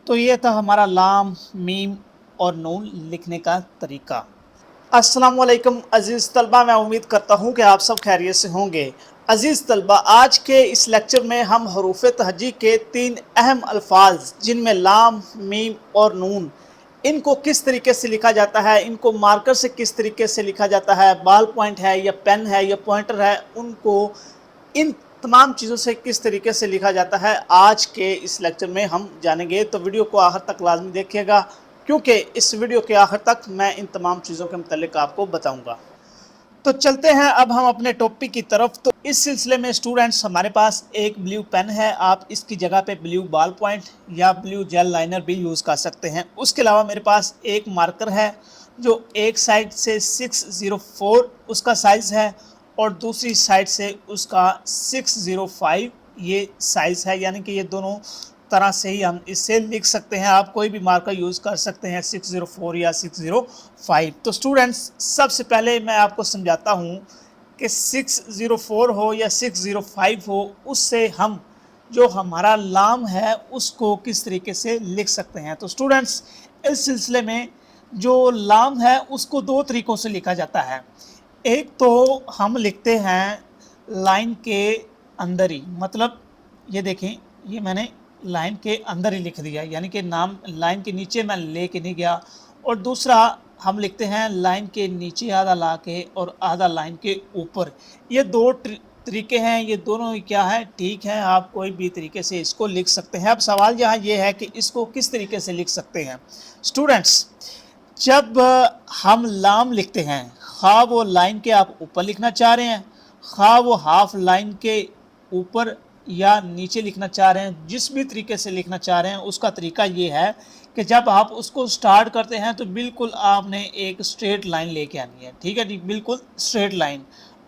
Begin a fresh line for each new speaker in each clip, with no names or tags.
तो ये था हमारा लाम, मीम और नून लिखने का तरीका। अस्सलाम वालेकुम अज़ीज़ तलबा, मैं उम्मीद करता हूँ कि आप सब खैरियत से होंगे। अज़ीज़ तलबा, आज के इस लेक्चर में हम हरूफ तहजी के 3 अहम अल्फाज जिनमें लाम, मीम और नून, इनको किस तरीके से लिखा जाता है, इनको मार्कर से किस तरीके से लिखा जाता है, बॉल पॉइंट है या पेन है या पॉइंटर है, उनको इन तमाम चीज़ों से किस तरीके से लिखा जाता है, आज के इस लेक्चर में हम जानेंगे। तो वीडियो को आखिर तक लाजमी देखिएगा, क्योंकि इस वीडियो के आखिर तक मैं इन तमाम चीज़ों के मुतालिक आपको बताऊंगा। तो चलते हैं अब हम अपने टॉपिक की तरफ। तो इस सिलसिले में स्टूडेंट्स, हमारे पास एक ब्लू पेन है, आप इसकी जगह पे ब्लू बॉल पॉइंट या ब्लू जेल लाइनर भी यूज़ कर सकते हैं। उसके अलावा मेरे पास एक मार्कर है जो एक साइड से 604 उसका साइज़ है और दूसरी साइड से उसका 605 ये साइज़ है, यानी कि ये दोनों तरह से ही हम इससे लिख सकते हैं। आप कोई भी मार्कर यूज़ कर सकते हैं, 604 या 605। तो स्टूडेंट्स, सबसे पहले मैं आपको समझाता हूँ कि 604 हो या 605 हो, उससे हम जो हमारा लाम है उसको किस तरीके से लिख सकते हैं। तो स्टूडेंट्स, इस सिलसिले में जो लाम है उसको दो तरीक़ों से लिखा जाता है। एक तो हम लिखते हैं लाइन के अंदर ही, मतलब ये देखें, ये मैंने लाइन के अंदर ही लिख दिया, यानी कि नाम लाइन के नीचे मैं ले के नहीं गया। और दूसरा हम लिखते हैं लाइन के नीचे आधा ला के और आधा लाइन के ऊपर। ये दो तरीके हैं, ये दोनों ही क्या है, ठीक है, आप कोई भी तरीके से इसको लिख सकते हैं। अब सवाल यहाँ ये है कि इसको किस तरीके से लिख सकते हैं। स्टूडेंट्स, जब हम लाम लिखते हैं, खा वो लाइन के आप ऊपर लिखना चाह रहे हैं, खा वो हाफ लाइन के ऊपर या नीचे लिखना चाह रहे हैं, जिस भी तरीके से लिखना चाह रहे हैं, उसका तरीका ये है कि जब आप उसको स्टार्ट करते हैं तो बिल्कुल आपने एक स्ट्रेट लाइन लेके आनी है। ठीक है जी, बिल्कुल स्ट्रेट लाइन।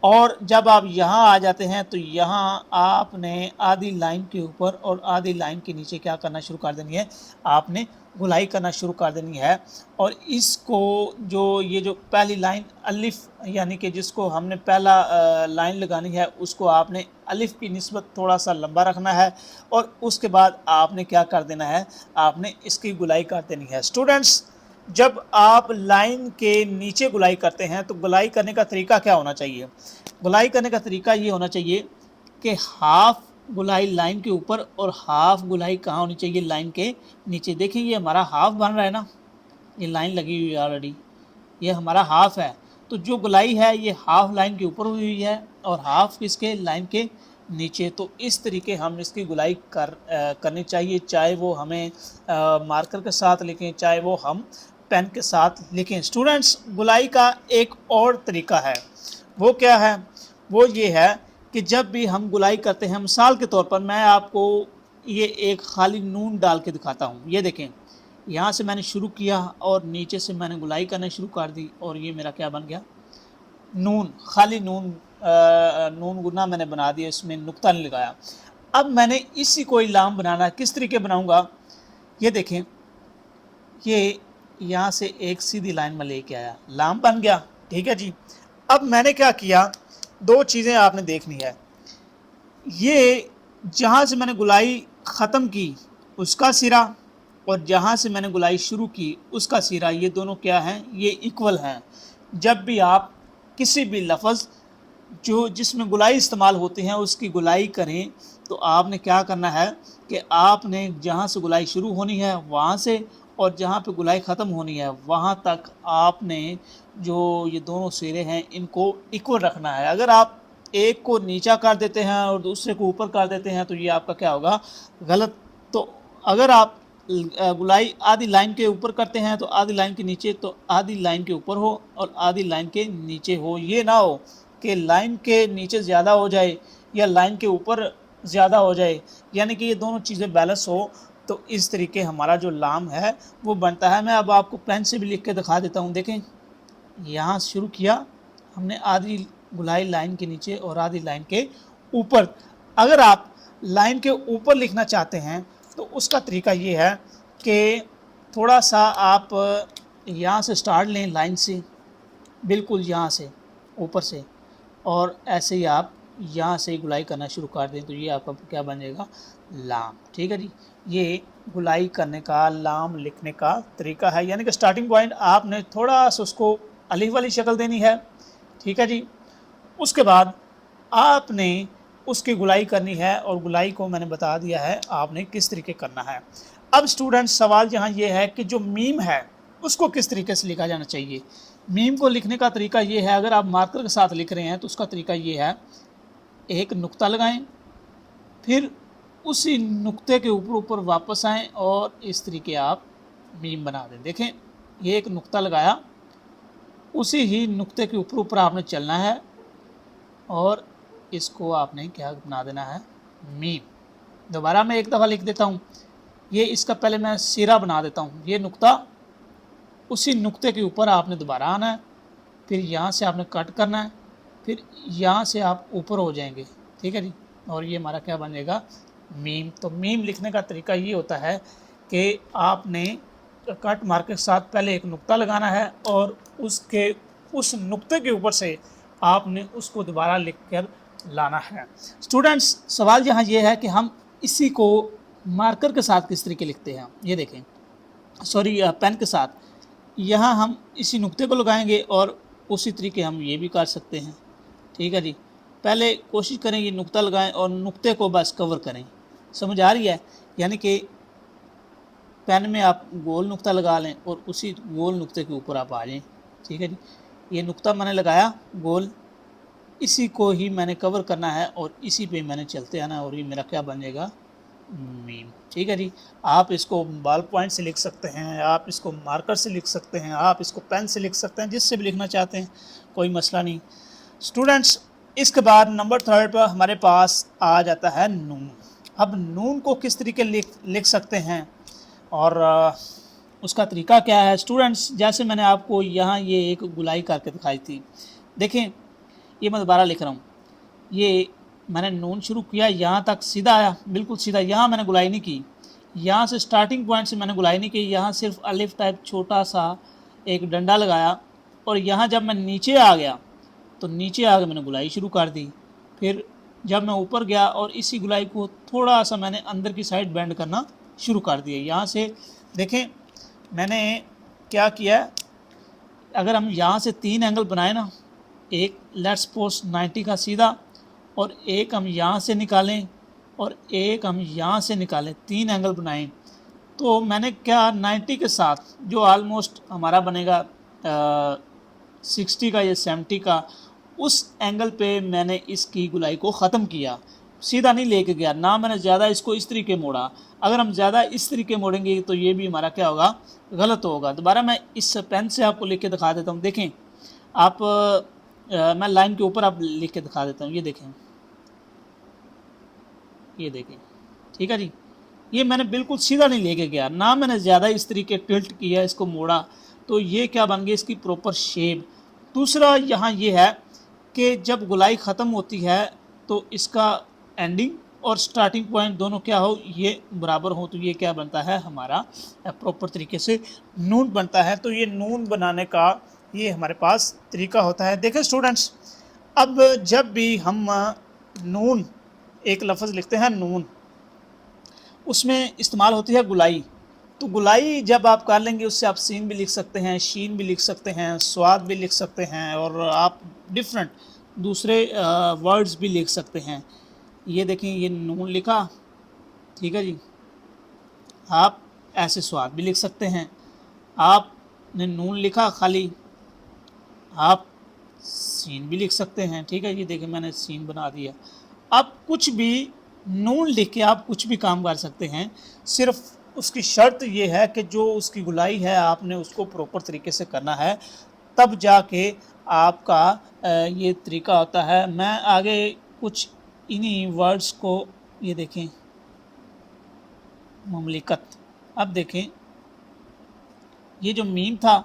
और जब आप यहाँ आ जाते हैं तो यहाँ आपने आधी लाइन के ऊपर और आधी लाइन के नीचे क्या करना शुरू कर देनी है, आपने गुलाई करना शुरू कर देनी है। और इसको ये जो पहली लाइन अलिफ, यानी कि जिसको हमने पहला लाइन लगानी है, उसको आपने अलिफ की निस्बत थोड़ा सा लंबा रखना है और उसके बाद आपने क्या कर देना है, आपने इसकी गुलाई कर देनी है। स्टूडेंट्स, जब आप लाइन के नीचे गुलाई करते हैं तो गुलाई करने का तरीका क्या होना चाहिए? गुलाई करने का तरीका ये होना चाहिए कि हाफ गुलाई लाइन के ऊपर और हाफ गुलाई कहाँ होनी चाहिए, लाइन के नीचे। देखिए, ये हमारा हाफ बन रहा है ना, ये लाइन लगी हुई है ऑलरेडी, ये हमारा हाफ है। तो जो गुलाई है ये हाफ लाइन के ऊपर हुई है और हाफ इसके लाइन के नीचे। तो इस तरीके हम इसकी गुलाई करनी चाहिए, चाहे वो हमें मार्कर के साथ लिखें, चाहे वो हम पेन के साथ लिखें। स्टूडेंट्स, गुलाई का एक और तरीका है, वो क्या है? वो ये है कि जब भी हम गुलाई करते हैं, मिसाल के तौर पर मैं आपको ये एक खाली नून डाल के दिखाता हूँ। ये देखें, यहाँ से मैंने शुरू किया और नीचे से मैंने गुलाई करना शुरू कर दी और ये मेरा क्या बन गया, नून, खाली नून। नून गुना मैंने बना दिया, इसमें नुक्ता नहीं लगाया। अब मैंने इसी को लाम बनाना, किस तरीके बनाऊंगा? ये देखें, ये यहाँ से एक सीधी लाइन में लेके आया, लाम बन गया। ठीक है जी। अब मैंने क्या किया, दो चीज़ें आपने देखनी है। ये जहाँ से मैंने गुलाई ख़त्म की उसका सिरा और जहाँ से मैंने गुलाई शुरू की उसका सिरा, ये दोनों क्या हैं, ये इक्वल हैं। जब भी आप किसी भी लफ्ज़ जो जिसमें गुलाई इस्तेमाल होती हैं उसकी गुलाई करें तो आपने क्या करना है कि आपने जहाँ से गुलाई शुरू होनी है वहाँ से और जहाँ पे गुलाई ख़त्म होनी है वहाँ तक आपने जो ये दोनों सिरे हैं इनको इक्वल रखना है। अगर आप एक को नीचा कर देते हैं और दूसरे को ऊपर कर देते हैं तो ये आपका क्या होगा, गलत। तो अगर आप गुलाई आधी लाइन के ऊपर करते हैं तो आधी लाइन के नीचे, तो आधी लाइन के ऊपर हो और आधी लाइन के नीचे हो। ये ना हो कि लाइन के नीचे ज़्यादा हो जाए या लाइन के ऊपर ज़्यादा हो जाए, यानी कि ये दोनों चीज़ें बैलेंस हो। तो इस तरीके हमारा जो लाम है वो बनता है। मैं अब आपको पेन से भी लिख के दिखा देता हूँ। देखें, यहाँ शुरू किया हमने, आधी गुलाई लाइन के नीचे और आधी लाइन के ऊपर। अगर आप लाइन के ऊपर लिखना चाहते हैं तो उसका तरीका ये है कि थोड़ा सा आप यहाँ से स्टार्ट लें, लाइन से बिल्कुल यहाँ से ऊपर से, और ऐसे ही आप यहाँ से गुलाई करना शुरू कर दें तो ये आपका क्या बन जाएगा, लाम। ठीक है जी, ये गुलाई करने का, लाम लिखने का तरीका है। यानी कि स्टार्टिंग पॉइंट आपने थोड़ा सा उसको अलिफ वाली शक्ल देनी है, ठीक है जी। उसके बाद आपने उसकी गुलाई करनी है, और गुलाई को मैंने बता दिया है आपने किस तरीके करना है। अब स्टूडेंट सवाल यहाँ ये है कि जो मीम है उसको किस तरीके से लिखा जाना चाहिए। मीम को लिखने का तरीका ये है, अगर आप मार्कर के साथ लिख रहे हैं तो उसका तरीका ये है, एक नुक्ता लगाएं, फिर उसी नुक्ते के ऊपर वापस आएं और इस तरीके आप मीम बना दें। देखें, ये एक नुक्ता लगाया, उसी ही नुक्ते के ऊपर आपने चलना है और इसको आपने क्या बना देना है, मीम। दोबारा मैं एक दफ़ा लिख देता हूँ, ये इसका पहले मैं सिरा बना देता हूँ, ये नुक्ता, उसी नुक्ते के ऊपर आपने दोबारा आना है, फिर यहाँ से आपने कट करना है, फिर यहाँ से आप ऊपर हो जाएंगे, ठीक है जी। और ये हमारा क्या बन जाएगा, मीम। तो मीम लिखने का तरीका ये होता है कि आपने कट मार्क के साथ पहले एक नुक्ता लगाना है और उसके उस नुक्ते के ऊपर से आपने उसको दोबारा लिख कर लाना है। स्टूडेंट्स, सवाल यहाँ ये है कि हम इसी को मार्कर के साथ किस तरीके लिखते हैं। ये देखें, सॉरी, पेन के साथ यहाँ हम इसी नुक्ते को लगाएंगे और उसी तरीके हम ये भी कर सकते हैं, ठीक है जी। पहले कोशिश करें ये नुक्ता लगाएं और नुक्ते को बस कवर करें। समझ आ रही है? यानी कि पेन में आप गोल नुक्ता लगा लें और उसी गोल नुक्ते के ऊपर आप आ जाएं, ठीक है जी। ये नुक्ता मैंने लगाया गोल, इसी को ही मैंने कवर करना है और इसी पे मैंने चलते आना, और ये मेरा क्या बन जाएगा, मीम, ठीक है जी। आप इसको बॉल पॉइंट से लिख सकते हैं, आप इसको मार्कर से लिख सकते हैं, आप इसको पेन से लिख सकते हैं, जिससे भी लिखना चाहते हैं, कोई मसला नहीं। स्टूडेंट्स, इसके बाद नंबर 3 पर हमारे पास आ जाता है नून। अब नून को किस तरीके लिख सकते हैं और उसका तरीका क्या है। स्टूडेंट्स, जैसे मैंने आपको यहाँ ये एक गुलाई करके दिखाई थी, देखें, ये मैं दोबारा लिख रहा हूँ, ये मैंने नून शुरू किया, यहाँ तक सीधा आया, बिल्कुल सीधा, यहाँ मैंने गुलाई नहीं की, यहाँ से स्टार्टिंग पॉइंट से मैंने गुलाई नहीं की, यहाँ सिर्फ अलिफ टाइप छोटा सा एक डंडा लगाया, और यहाँ जब मैं नीचे आ गया तो नीचे आके मैंने गुलाई शुरू कर दी। फिर जब मैं ऊपर गया और इसी गुलाई को थोड़ा सा मैंने अंदर की साइड बेंड करना शुरू कर दिया। यहाँ से देखें मैंने क्या किया, अगर हम यहाँ से 3 एंगल बनाए ना, एक लेट्स सपोज 90 का सीधा, और एक हम यहाँ से निकालें और एक हम यहाँ से निकालें, 3 एंगल बनाएं, तो मैंने क्या 90 के साथ जो ऑलमोस्ट हमारा बनेगा 60 का या 70 का, उस एंगल पे मैंने इसकी गुलाई को ख़त्म किया, सीधा नहीं लेके गया ना, मैंने ज़्यादा इसको इस तरीके मोड़ा। अगर हम ज़्यादा इस तरीके मोड़ेंगे तो ये भी हमारा क्या होगा, गलत होगा। दोबारा मैं इस पेन से आपको लिख के दिखा देता हूँ। देखें आप, मैं लाइन के ऊपर आप लिख के दिखा देता हूँ, ये देखें, ये देखें, ठीक है जी। ये मैंने बिल्कुल सीधा नहीं लेके गया ना, मैंने ज़्यादा इस तरीके टिल्ट किया, इसको मोड़ा, तो ये क्या बन गया, इसकी प्रॉपर शेप। दूसरा यहाँ ये है कि जब गुलाई ख़त्म होती है तो इसका एंडिंग और स्टार्टिंग पॉइंट दोनों क्या हो, ये बराबर हो, तो ये क्या बनता है, हमारा प्रॉपर तरीके से नून बनता है। तो ये नून बनाने का ये हमारे पास तरीका होता है। देखें स्टूडेंट्स, अब जब भी हम नून एक लफ्ज़ लिखते हैं नून, उसमें इस्तेमाल होती है गुलाई। तो गुलाई जब आप कर लेंगे, उससे आप सीन भी लिख सकते हैं, शीन भी लिख सकते हैं, स्वाद भी लिख सकते हैं, और आप डिफरेंट दूसरे वर्ड्स भी लिख सकते हैं। ये देखें, ये नून लिखा, ठीक है जी। आप ऐसे स्वाद भी लिख सकते हैं, आपने नून लिखा खाली, आप सीन भी लिख सकते हैं, ठीक है। ये देखें मैंने सीन बना दिया। आप कुछ भी नून लिख के आप कुछ भी काम कर सकते हैं, सिर्फ उसकी शर्त ये है कि जो उसकी गुलाई है आपने उसको प्रॉपर तरीके से करना है, तब जाके आपका ये तरीका होता है। मैं आगे कुछ इन्हीं वर्ड्स को, ये देखें, ममलिकत, अब देखें ये जो मीम था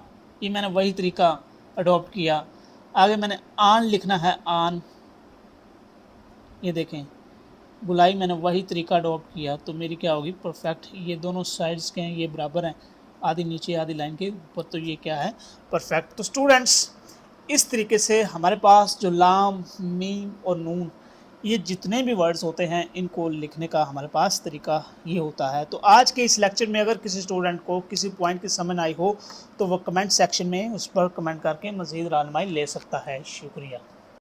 ये मैंने वही तरीका अडॉप्ट किया। आगे मैंने आन लिखना है, आन, ये देखें गुलाई मैंने वही तरीका अडॉप्ट किया, तो मेरी क्या होगी, परफेक्ट। ये दोनों साइड्स के हैं, ये बराबर हैं, आधी नीचे आधी लाइन के ऊपर, तो ये क्या है, परफेक्ट। तो स्टूडेंट्स, इस तरीके से हमारे पास जो लाम, मीम और नून, ये जितने भी वर्ड्स होते हैं इनको लिखने का हमारे पास तरीका ये होता है। तो आज के इस लेक्चर में अगर किसी स्टूडेंट को किसी पॉइंट की समझ आई हो तो वो कमेंट सेक्शन में उस पर कमेंट करके मज़ीद रहनुमाई ले सकता है। शुक्रिया।